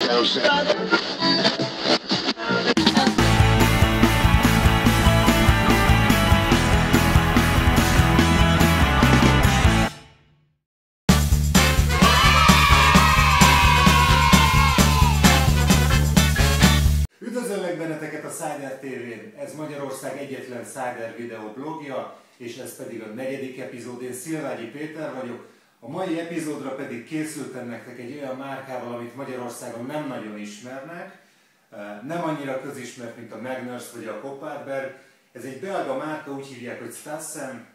Üdvözöllek benneteket a Cider TV-n! Ez Magyarország egyetlen Cider videó blogja, és ez pedig a 4. epizód. Én Szilvágyi Péter vagyok. A mai epizódra pedig készültem nektek egy olyan márkával, amit Magyarországon nem nagyon ismernek. Nem annyira közismert, mint a Magners vagy a Kopparberg. Ez egy belga márka, úgy hívják, hogy Stassen.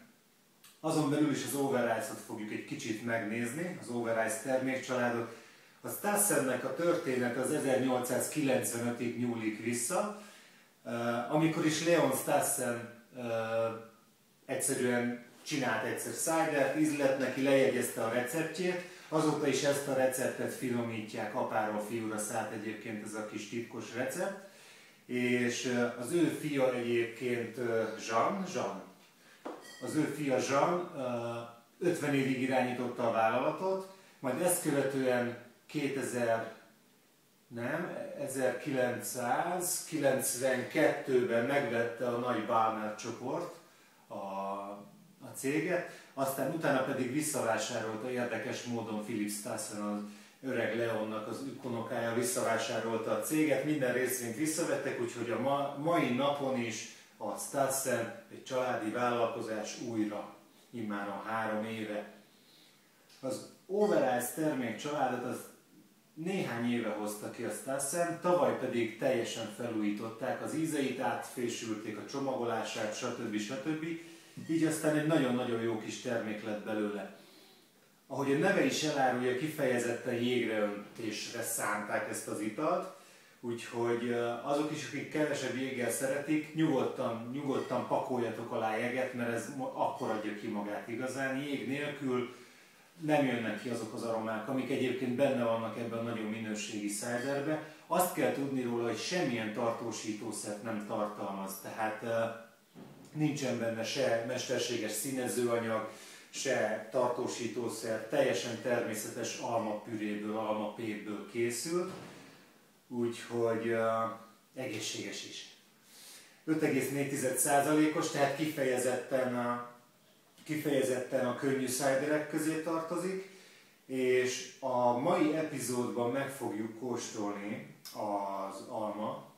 Azon belül is az Overice-ot fogjuk egy kicsit megnézni, az Overice termékcsaládot. A Stassennek a történet az 1895-ig nyúlik vissza, amikor is Leon Stassen egyszerűen csinált egyszer cidert, ízlett neki, lejegyezte a receptjét, azóta is ezt a receptet finomítják, apáról fiúra szállt egyébként ez a kis titkos recept, és az ő fia egyébként Jean, az ő fia Jean 50 évig irányította a vállalatot, majd ezt követően 1992-ben megvette a nagy Balmer csoport a céget, aztán utána pedig visszavásárolta érdekes módon Philip Stassen, az öreg Leonnak az unokája visszavásárolta a céget, minden részvényt visszavettek, úgyhogy a mai napon is a Stassen egy családi vállalkozás újra, immáron 3 éve. Az Overice termékcsaládot az néhány éve hozta ki a Stassen, tavaly pedig teljesen felújították, az ízeit átfésülték, a csomagolását, stb. Így aztán egy nagyon-nagyon jó kis termék lett belőle. Ahogy a neve is elárulja, kifejezetten jégreöntésre szánták ezt az italt, úgyhogy azok is, akik kevesebb jéggel szeretik, nyugodtan pakoljatok alá jeget, mert ez akkor adja ki magát igazán. Jég nélkül nem jönnek ki azok az aromák, amik egyébként benne vannak ebben a nagyon minőségi ciderben. Azt kell tudni róla, hogy semmilyen tartósítószert nem tartalmaz, tehát nincsen benne se mesterséges színezőanyag, se tartósítószer, teljesen természetes almapüréből, almapépből készült, úgyhogy egészséges is. 5,4%-os, tehát kifejezetten a könnyű ciderek közé tartozik, és a mai epizódban meg fogjuk kóstolni az alma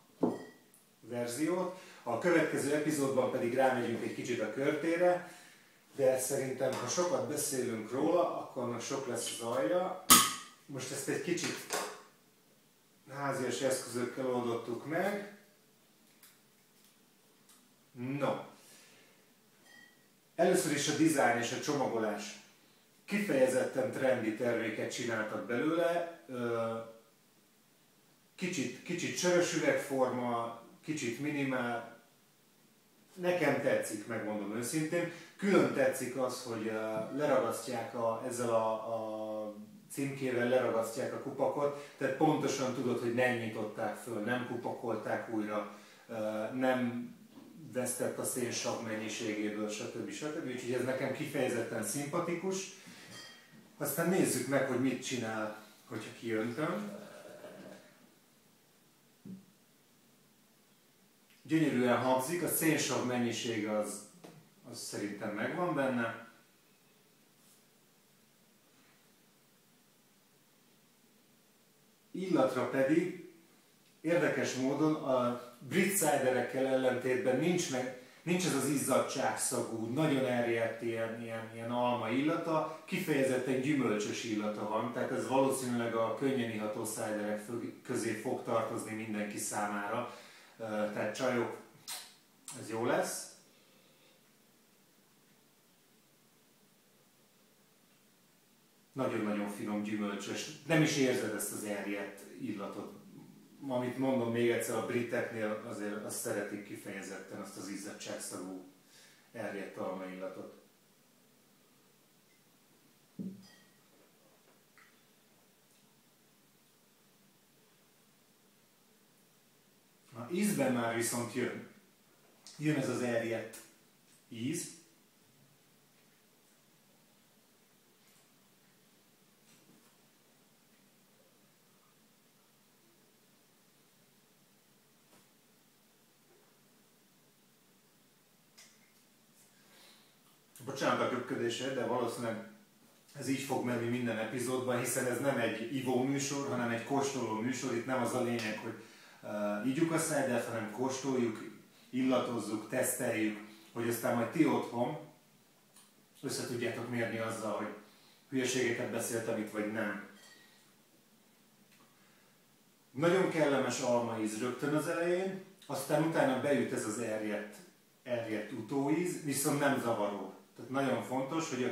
verziót, a következő epizódban pedig rámegyünk egy kicsit a körtére, de szerintem, ha sokat beszélünk róla, akkor annak sok lesz az alja. Most ezt egy kicsit házias eszközökkel oldottuk meg. No. Először is a design és a csomagolás. Kifejezetten trendi terméket csináltak belőle. Kicsit sörös üvegforma, kicsit minimál. Nekem tetszik, megmondom őszintén. Külön tetszik az, hogy leragasztják ezzel a címkével leragasztják a kupakot, tehát pontosan tudod, hogy nem nyitották föl, nem kupakolták újra, nem vesztett a szénsav mennyiségéből, stb. Úgyhogy ez nekem kifejezetten szimpatikus. Aztán nézzük meg, hogy mit csinál, hogyha kiöntöm. Gyönyörűen habzik, a szénsav mennyisége az szerintem megvan benne. Illatra pedig érdekes módon a brit ciderekkel ellentétben nincs ez az izzadságszagú, nagyon elriadt ilyen alma illata, kifejezetten gyümölcsös illata van, tehát ez valószínűleg a könnyen iható ciderek közé fog tartozni mindenki számára, tehát csajok, ez jó lesz. Nagyon-nagyon finom, gyümölcsös, nem is érzed ezt az elriadt illatot. Amit mondom még egyszer, a briteknél azért azt szeretik kifejezetten, azt az izzadságszagú elriadt almaillatot. Na, ízben már viszont jön ez az elriadt íz. Bocsánat a köpködésért, de valószínűleg ez így fog menni minden epizódban, hiszen ez nem egy ivó műsor, hanem egy kóstoló műsor. Itt nem az a lényeg, hogy ígyuk a cidert, hanem kóstoljuk, illatozzuk, teszteljük, hogy aztán majd ti otthon össze tudjátok mérni azzal, hogy hülyeségeket beszéltem itt, vagy nem. Nagyon kellemes almaíz rögtön az elején, aztán utána beüt ez az erjedt utóíz, viszont nem zavaró. Tehát nagyon fontos, hogy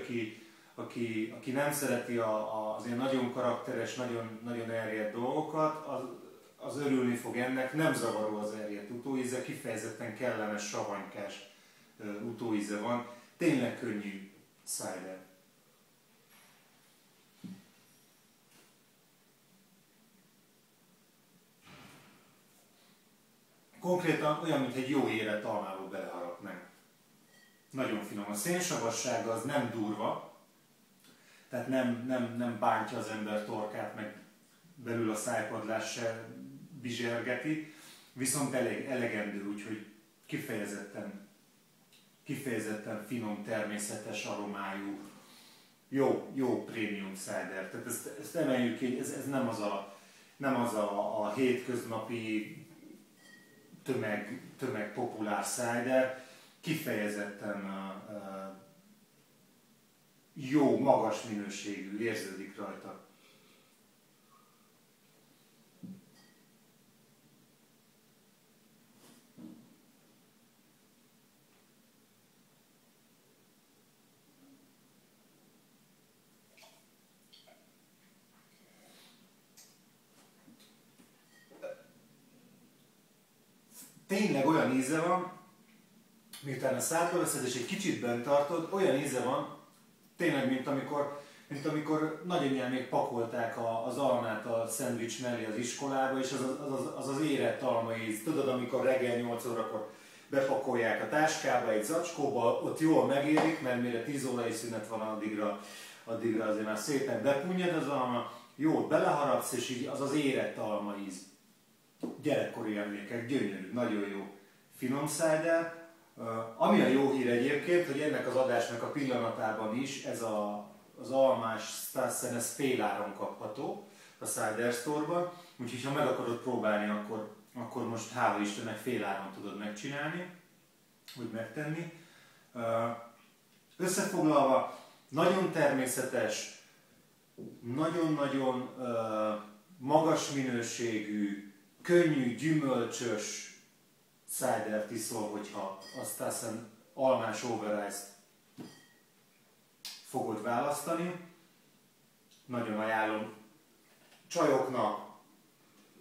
aki nem szereti az ilyen nagyon karakteres, nagyon, nagyon erjedt dolgokat, az örülni fog ennek. Nem zavaró az erjedt utóíze, kifejezetten kellemes, savanykás utóíze van. Tényleg könnyű cider. Konkrétan olyan, mint egy jó érett almába beleharapnánk. Nagyon finom. A szénsavassága az nem durva, tehát nem bántja az ember torkát, meg belül a szájpadlás se bizsergeti, viszont elegendő, úgyhogy kifejezetten finom, természetes aromájú, jó prémium cider. Tehát ezt emeljük ki, ez nem az a hétköznapi tömeg populár cider, kifejezetten jó, magas minőségű, érződik rajta. Tényleg olyan íze van, miután a szádba veszed és egy kicsit bent tartod, olyan íze van, tényleg, mint amikor nagyanyám még pakolták az almát a szendvics mellé az iskolába, és az érett almaíz. Tudod, amikor reggel 8 órakor bepakolják a táskába, egy zacskóba, ott jól megérik, mert mire 10 órai szünet van, addigra azért már szépen bepunnyad az alma, jól beleharapsz, és így az érett almaíz. Gyerekkori emlékek, gyönyörű, nagyon jó finom cider. Ami a jó hír egyébként, hogy ennek az adásnak a pillanatában is ez az almás Stassen, ez féláron kapható a Cider Store-ban, úgyhogy ha meg akarod próbálni, akkor most hála Istennek féláron tudod megcsinálni, vagy megtenni. Összefoglalva, nagyon természetes, nagyon-nagyon magas minőségű, könnyű, gyümölcsös cidert iszol, hogyha a Stassen almás Overice-t fogod választani. Nagyon ajánlom csajoknak,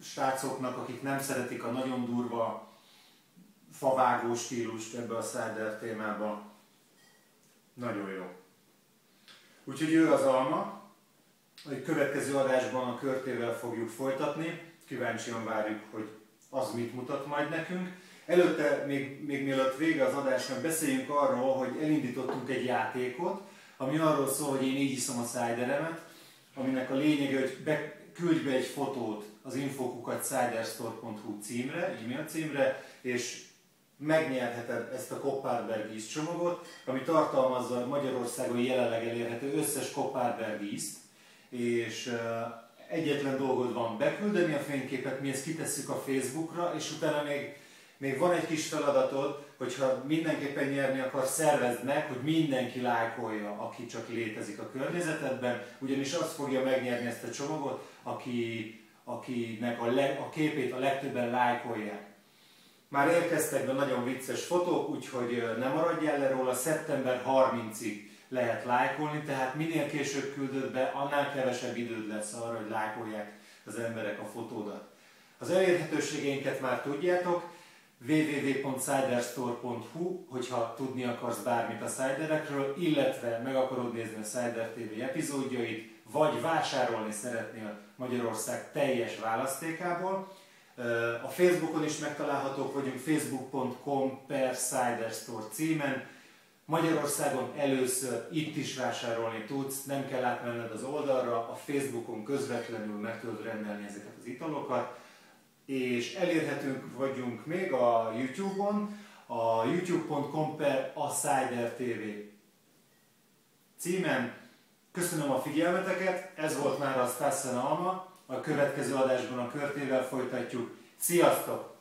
srácoknak, akik nem szeretik a nagyon durva favágó stílust ebbe a cider témába. Nagyon jó. Úgyhogy ő az alma. A következő adásban a körtével fogjuk folytatni. Kíváncsian várjuk, hogy az mit mutat majd nekünk. Előtte, még mielőtt vége az adásnak, beszéljünk arról, hogy elindítottunk egy játékot, ami arról szól, hogy én így iszom a cideremet, aminek a lényege, hogy küldj be egy fotót az info@ciderstore.hu címre, e-mail címre, és megnyerheted ezt a Kopparberg ízcsomagot, ami tartalmazza Magyarországon jelenleg elérhető összes Kopparberg ízt, és egyetlen dolgod van beküldeni a fényképet, mi ezt kitesszük a Facebookra, és utána még van egy kis feladatod, hogyha mindenképpen nyerni akar, szervezd meg, hogy mindenki lájkolja, aki csak létezik a környezetedben, ugyanis azt fogja megnyerni ezt a csomagot, akinek a képét a legtöbben lájkolják. Már érkeztek be nagyon vicces fotók, úgyhogy ne maradjál le róla, szeptember 30-ig lehet lájkolni, tehát minél később küldöd be, annál kevesebb időd lesz arra, hogy lájkolják az emberek a fotódat. Az elérhetőségeinket már tudjátok, www.ciderstore.hu, hogyha tudni akarsz bármit a ciderekről, illetve meg akarod nézni a Cider TV epizódjait, vagy vásárolni szeretnél Magyarország teljes választékából. A Facebookon is megtalálhatók vagyunk, facebook.com/ciderstore címen. Magyarországon először itt is vásárolni tudsz, nem kell átmenned az oldalra, a Facebookon közvetlenül meg tudod rendelni ezeket az italokat. És elérhetünk vagyunk még a YouTube-on, a youtube.com/a Cider TV címen. Köszönöm a figyelmeteket, ez volt már a Stassen Alma, a következő adásban a Körtével folytatjuk. Sziasztok!